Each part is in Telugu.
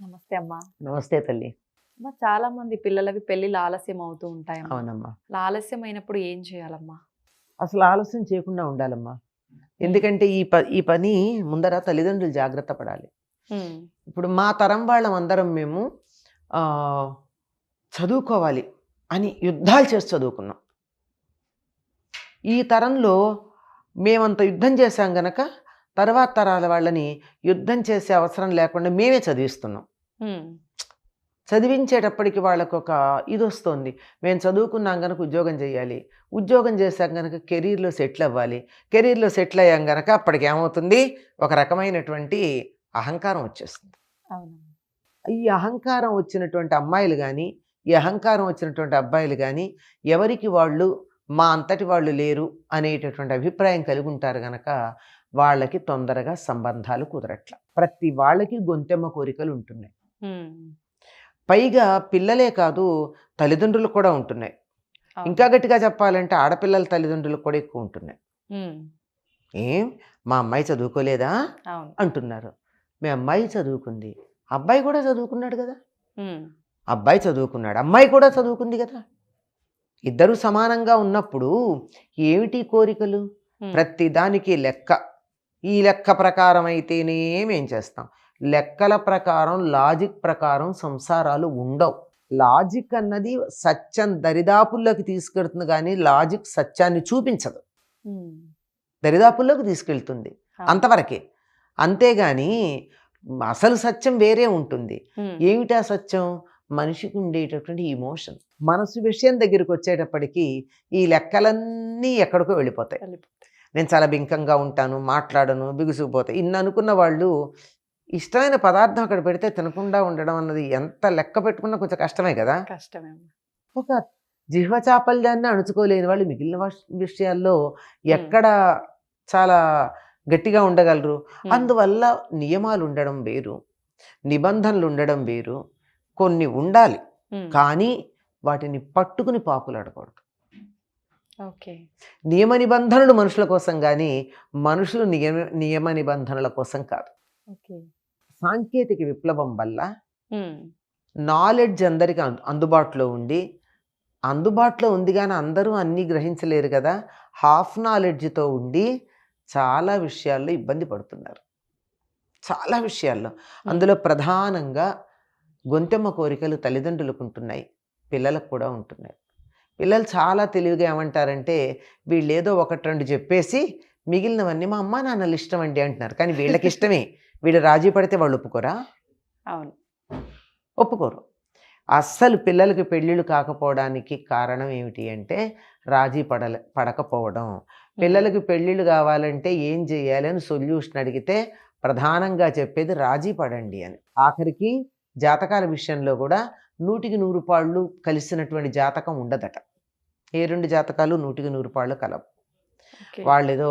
నమస్తే అమ్మా. నమస్తే తల్లి. అమ్మా, చాలా మంది పిల్లలవి పెళ్ళిళ్ళు ఆలస్యం అవుతూ ఉంటాయమ్మా. అవునమ్మా. అలా ఆలస్యం అయినప్పుడు ఏం చేయాలమ్మా? అసలు ఆలస్యం చేయకుండా ఉండాలమ్మా. ఎందుకంటే ఈ పని ముందర తల్లిదండ్రులు జాగ్రత్త పడాలి. ఇప్పుడు మా తరం వాళ్ళమందరం మేము చదువుకోవాలి అని యుద్ధాలు చేసి చదువుకున్నాం. ఈ తరంలో మేమంత యుద్ధం చేశాం గనక తర్వాత తరాల వాళ్ళని యుద్ధం చేసే అవసరం లేకుండా మేమే చదివిస్తున్నాం. చదివించేటప్పటికి వాళ్ళకు ఒక ఇది వస్తుంది, మేము చదువుకున్నాం కనుక ఉద్యోగం చేయాలి, ఉద్యోగం చేశాం కనుక కెరీర్లో సెటిల్ అవ్వాలి, కెరీర్లో సెటిల్ అయ్యాం కనుక అప్పటికి ఏమవుతుంది, ఒక రకమైనటువంటి అహంకారం వచ్చేస్తుంది. ఈ అహంకారం వచ్చినటువంటి అమ్మాయిలు కానీ, ఈ అహంకారం వచ్చినటువంటి అబ్బాయిలు కానీ ఎవరికి వాళ్ళు మా అంతటి వాళ్ళు లేరు అనేటటువంటి అభిప్రాయం కలిగి ఉంటారు కనుక వాళ్ళకి తొందరగా సంబంధాలు కుదరట్ల. ప్రతి వాళ్ళకి గొంతెమ్మ కోరికలు ఉంటున్నాయి. పైగా పిల్లలే కాదు, తల్లిదండ్రులు కూడా ఉంటున్నాయి. ఇంకా గట్టిగా చెప్పాలంటే ఆడపిల్లల తల్లిదండ్రులు కూడా ఎక్కువ ఉంటున్నాయి. ఏం మా అమ్మాయి చదువుకోలేదా అంటున్నారు. మీ అమ్మాయి చదువుకుంది, అబ్బాయి కూడా చదువుకున్నాడు కదా, అబ్బాయి చదువుకున్నాడు, అమ్మాయి కూడా చదువుకుంది కదా, ఇద్దరు సమానంగా ఉన్నప్పుడు ఏమిటి కోరికలు? ప్రతి దానికి లెక్క. ఈ లెక్క ప్రకారం అయితేనే మేం చేస్తాం. లెక్కల ప్రకారం, లాజిక్ ప్రకారం సంసారాలు ఉండవు. లాజిక్ అన్నది సత్యం దరిదాపుల్లోకి తీసుకెళ్తుంది కానీ లాజిక్ సత్యాన్ని చూపించదు, దరిదాపుల్లోకి తీసుకెళ్తుంది, అంతవరకే. అంతేగాని అసలు సత్యం వేరే ఉంటుంది. ఏమిటా సత్యం? మనిషికి ఉండేటటువంటి ఇమోషన్. మనసు విషయం దగ్గరికి వచ్చేటప్పటికి ఈ లెక్కలన్నీ ఎక్కడికో వెళ్ళిపోతాయి. నేను చాలా బింకంగా ఉంటాను, మాట్లాడను, బిగుసుకుపోతాయి. ఇన్ని అనుకున్న వాళ్ళు ఇష్టమైన పదార్థం అక్కడ పెడితే తినకుండా ఉండడం అన్నది ఎంత లెక్క పెట్టుకున్నా కొంచెం కష్టమే కదా. కష్టమే. ఒక జిహ్వ చాపల్యాన్ని అణుచుకోలేని వాళ్ళు మిగిలిన విషయాల్లో ఎక్కడ చాలా గట్టిగా ఉండగలరు. అందువల్ల నియమాలు ఉండడం వేరు, నిబంధనలు ఉండడం వేరు. కొన్ని ఉండాలి కానీ వాటిని పట్టుకుని పాకులాడకూడదు. నియమ నిబంధనలు మనుషుల కోసం కానీ మనుషులు నియమ నిబంధనల కోసం కాదు. సాంకేతిక విప్లవం వల్ల నాలెడ్జ్ అందరికీ అందుబాటులో ఉంది కానీ అందరూ అన్నీ గ్రహించలేరు కదా. హాఫ్ నాలెడ్జ్తో ఉండి చాలా విషయాల్లో ఇబ్బంది పడుతున్నారు, చాలా విషయాల్లో. అందులో ప్రధానంగా గొంతెమ్మ కోరికలు తల్లిదండ్రులకు ఉంటున్నాయి, పిల్లలకు కూడా ఉంటున్నాయి. పిల్లలు చాలా తెలివిగా ఏమంటారంటే వీళ్ళు ఏదో ఒకటి రెండు చెప్పేసి మిగిలినవన్నీ మా అమ్మ నాన్నలు ఇష్టం అండి అంటున్నారు. కానీ వీళ్ళకి ఇష్టమే, వీళ్ళు రాజీ పడితే వాళ్ళు ఒప్పుకోరా? అవును, ఒప్పుకోరు. అస్సలు పిల్లలకి పెళ్ళిళ్ళు కాకపోవడానికి కారణం ఏమిటి అంటే రాజీ పడకపోవడం. పిల్లలకి పెళ్ళిళ్ళు కావాలంటే ఏం చేయాలి అని సొల్యూషన్ అడిగితే ప్రధానంగా చెప్పేది రాజీ పడండి అని. ఆఖరికి జాతకాల విషయంలో కూడా 100కి 100 పాళ్ళు కలిసినటువంటి జాతకం ఉండదట. ఏ 2 జాతకాలు 100కి 100 పాళ్ళు కలవు. వాళ్ళు ఏదో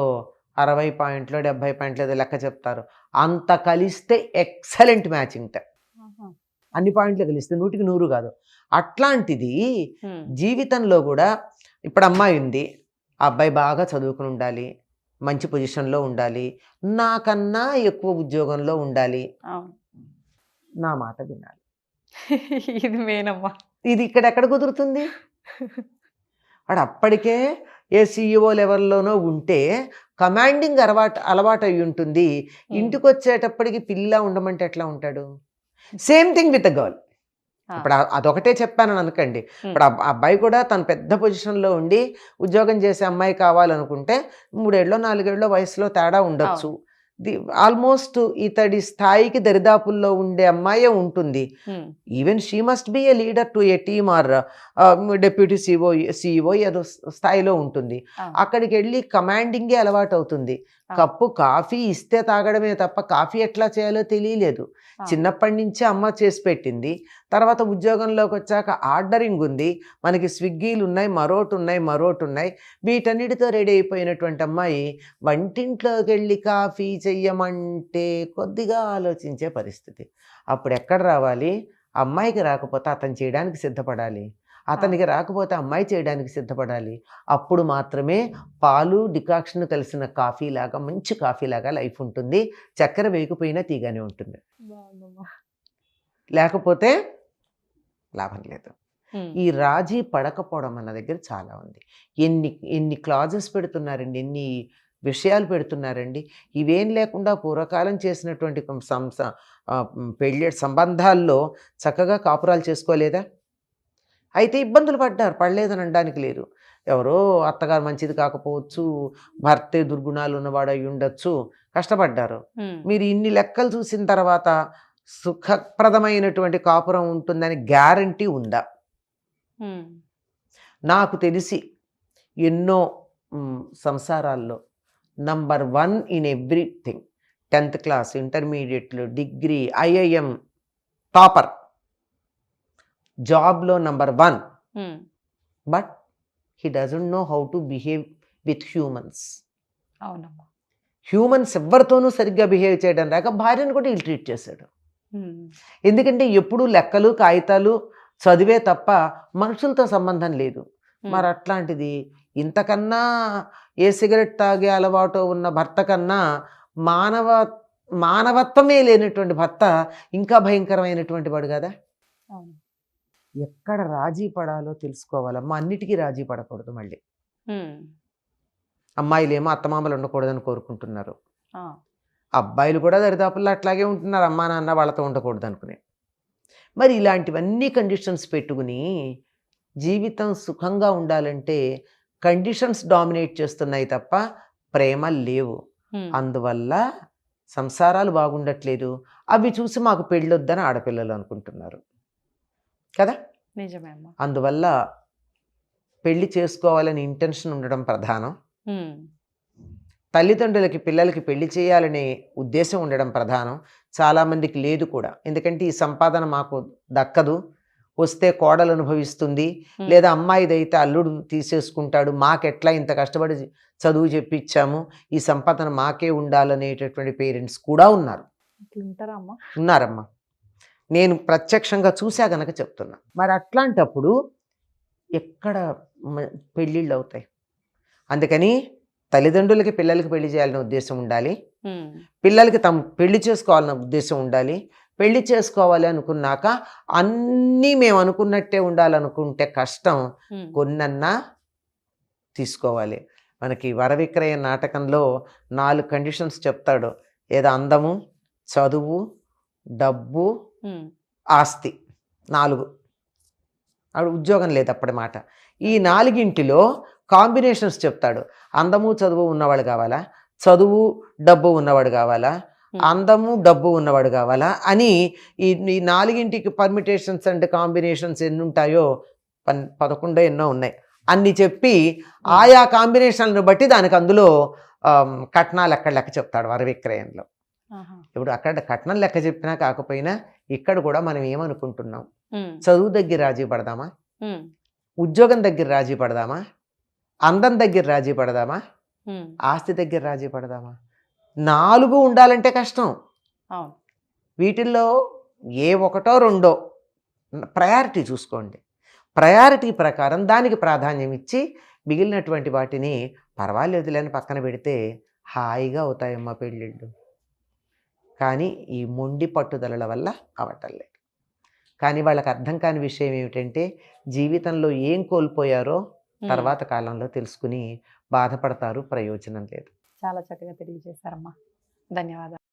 60 పాయింట్లు 70 పాయింట్లు ఏదో లెక్క చెప్తారు. అంత కలిస్తే ఎక్సలెంట్ మ్యాచింగ్. అన్ని పాయింట్లు కలిస్తే 100కి 100 కాదు. అట్లాంటిది జీవితంలో కూడా ఇప్పుడు అమ్మాయి ఉంది, ఆ అబ్బాయి బాగా చదువుకుని ఉండాలి, మంచి పొజిషన్లో ఉండాలి, నాకన్నా ఎక్కువ ఉద్యోగంలో ఉండాలి, నా మాట వినాలి. ఇది మేనమ్మా. ఇది ఇక్కడ కుదురుతుంది? వాడు అప్పటికే ఏ CEO లెవెల్లోనో ఉంటే కమాండింగ్ అలవాటు అయి ఉంటుంది. ఇంటికి వచ్చేటప్పటికి పిల్ల ఉండమంటే ఎట్లా ఉంటాడు? Same thing with the girl. ఇప్పుడు అదొకటే చెప్పానని అనకండి. ఇప్పుడు అబ్బాయి కూడా తను పెద్ద పొజిషన్లో ఉండి ఉద్యోగం చేసే అమ్మాయి కావాలనుకుంటే 3 ఏళ్ళో 4 ఏళ్ళో వయసులో తేడా ఉండొచ్చు. ఆల్మోస్ట్ ఇతడి స్థాయికి దరిదాపుల్లో ఉండే అమ్మాయే ఉంటుంది. Even she must be a leader to a team or deputy CEO ఏదో స్థాయిలో ఉంటుంది. అక్కడికి వెళ్ళి కమాండింగే అలవాటు అవుతుంది. కప్పు కాఫీ ఇస్తే తాగడమే తప్ప కాఫీ ఎట్లా చేయాలో తెలియలేదు. చిన్నప్పటి నుంచే అమ్మ చేసి పెట్టింది. తర్వాత ఉద్యోగంలోకి వచ్చాక ఆర్డరింగ్ ఉంది, మనకి స్విగ్గీలు ఉన్నాయి, మరోటి ఉన్నాయి. వీటన్నిటితో రెడీ అయిపోయినటువంటి అమ్మాయి వంటింట్లోకి వెళ్ళి కాఫీ చెయ్యమంటే కొద్దిగా ఆలోచించే పరిస్థితి. అప్పుడు ఎక్కడ రావాలి? అమ్మాయికి రాకపోతే అతను చేయడానికి సిద్ధపడాలి, అతనికి రాకపోతే అమ్మాయి చేయడానికి సిద్ధపడాలి. అప్పుడు మాత్రమే పాలు డికాక్షన్ కలిసిన కాఫీలాగా, మంచి కాఫీలాగా లైఫ్ ఉంటుంది. చక్కెర వేయకపోయినా తీగానే ఉంటుంది. లేకపోతే లాభం లేదు. ఉమ్, ఈ రాజీ పడకపోవడం మన దగ్గర చాలా ఉంది. ఎన్ని ఎన్ని క్లాజెస్ పెడుతున్నారండి, ఎన్ని విషయాలు పెడుతున్నారండి. ఇవేం లేకుండా పూర్వకాలం చేసినటువంటి పెళ్ళి సంబంధాల్లో చక్కగా కాపురాలు చేసుకోలేదా? అయితే ఇబ్బందులు పడ్డారు, పడలేదని అనడానికి లేదు. ఎవరో అత్తగారు మంచిది కాకపోవచ్చు, భర్తే దుర్గుణాలు ఉన్నవాడు అయి ఉండొచ్చు, కష్టపడ్డారు. ఉమ్, మీరు ఇన్ని లెక్కలు చూసిన తర్వాత సుఖప్రదమైనటువంటి కాపురం ఉంటుందని గ్యారంటీ ఉందా? ఉమ్, నాకు తెలిసి ఎన్నో సంసారాల్లో number 1 in everything, 10th class, ఇంటర్మీడియట్లు, డిగ్రీ, ఐఐఎం టాపర్, జాబ్లో number 1, um, but he doesn't know how to behave with humans. అవునమ్మా. హ్యూమన్స్ ఎవరితోనూ సరిగ్గా బిహేవ్ చేయడం రాక భార్యను కూడా ఇల్ ట్రీట్ చేశాడు. ఉమ్, ఎందుకంటే ఎప్పుడూ లెక్కలు కాగితాలు చదివే తప్ప మనుషులతో సంబంధం లేదు. ఉమ్, మరి అట్లాంటిది ఇంతకన్నా ఏ సిగరెట్ తాగే అలవాటు ఉన్న భర్త కన్నా మానవత్వమే లేనటువంటి భర్త ఇంకా భయంకరమైనటువంటి వాడు కదా. అవును. ఎక్కడ రాజీ పడాలో తెలుసుకోవాలమ్మా. అన్నిటికీ రాజీ పడకూడదు. మళ్ళీ ఉమ్, అమ్మాయిలేమో అత్తమామలు ఉండకూడదని కోరుకుంటున్నారు, ఆ, అబ్బాయిలు కూడా దరిదాపుల్లో అట్లాగే ఉంటున్నారు, అమ్మా నాన్న వాళ్ళతో ఉండకూడదు అనుకునే. మరి ఇలాంటివన్నీ కండిషన్స్ పెట్టుకుని జీవితం సుఖంగా ఉండాలంటే కండిషన్స్ డామినేట్ చేస్తున్నాయి తప్ప ప్రేమ లేవు. ఉమ్, అందువల్ల సంసారాలు బాగుండట్లేదు. అవి చూసి మాకు పెళ్ళొద్దని ఆడపిల్లలు అనుకుంటున్నారు కదా. నిజమే అమ్మా. అందువల్ల పెళ్లి చేసుకోవాలని ఇంటెన్షన్ ఉండడం ప్రధానం. ఉమ్, తల్లిదండ్రులకి పిల్లలకి పెళ్లి చేయాలనే ఉద్దేశం ఉండడం ప్రధానం. చాలామందికి లేదు కూడా. ఎందుకంటే ఈ సంపాదన మాకు దక్కదు, వస్తే కోడలు అనుభవిస్తుంది, ఉమ్, లేదా అమ్మాయిదైతే అల్లుడు తీసేసుకుంటాడు, మాకెట్లా ఇంత కష్టపడి చదువు చెప్పించాము, ఈ సంపాదన మాకే ఉండాలనేటటువంటి పేరెంట్స్ కూడా ఉన్నారు. అట్లా ఉంటారా అమ్మా? ఉన్నారమ్మా. నేను ప్రత్యక్షంగా చూసా గనక చెప్తున్నా. మరి అట్లాంటప్పుడు ఎక్కడ పెళ్ళిళ్ళు అవుతాయి? అందుకని తల్లిదండ్రులకి పిల్లలకి పెళ్లి చేయాలనే ఉద్దేశం ఉండాలి, ఉమ్, పిల్లలకి పెళ్లి చేసుకోవాలన్న ఉద్దేశం ఉండాలి. పెళ్లి చేసుకోవాలి అనుకున్నాక అన్నీ మేము అనుకున్నట్టే ఉండాలనుకుంటే కష్టం. ఉమ్, కొన్నన్నా తీసుకోవాలి. మనకి వరవిక్రయ నాటకంలో 4 కండిషన్స్ చెప్తాడు. ఏదో అందము, చదువు, డబ్బు, ఉమ్, ఆస్తి. 4. ఆవిడ ఉద్యోగం లేదు అప్పటి మాట. ఈ 4ంటిలో కాంబినేషన్స్ చెప్తాడు. అందము చదువు ఉన్నవాడు కావాలా, చదువు డబ్బు ఉన్నవాడు కావాలా, అందము డబ్బు ఉన్నవాడు కావాలా అని ఈ 4ంటికి పర్మిటేషన్స్ అండ్ కాంబినేషన్స్ ఎన్ని ఉంటాయో 11 ఎన్నో ఉన్నాయి అన్ని చెప్పి ఆయా కాంబినేషన్లను బట్టి దానికి అందులో కట్నాలు ఎక్కడ లెక్క చెప్తాడు వరవిక్రయంలో. ఆహా, ఇప్పుడు అక్కడ కట్నం లెక్క చెప్పినా కాకపోయినా ఇక్కడ కూడా మనం ఏమనుకుంటున్నాం? ఉమ్, చదువు దగ్గర రాజీ పడదామా, ఉమ్, ఉద్యోగం దగ్గర రాజీ పడదామా, అందం దగ్గర రాజీ పడదామా, ఉమ్, ఆస్తి దగ్గర రాజీ పడదామా? 4 ఉండాలంటే కష్టం. అవును. వీటిల్లో ఏ ఒకటో రెండో ప్రయారిటీ చూసుకోండి. ప్రయారిటీ ప్రకారం దానికి ప్రాధాన్యం ఇచ్చి మిగిలినటువంటి వాటిని పర్వాలేదులేని పక్కన పెడితే హాయిగా అవుతాయమ్మా పెళ్ళిళ్ళు. కానీ ఈ మొండి పట్టుదలల వల్ల అవటం లేదు. కానీ వాళ్ళకి అర్థం కాని విషయం ఏమిటంటే జీవితంలో ఏం కోల్పోయారో తర్వాత కాలంలో తెలుసుకుని బాధపడతారు, ప్రయోజనం లేదు. చాలా చక్కగా తెలియజేశారమ్మా. ధన్యవాదాలు.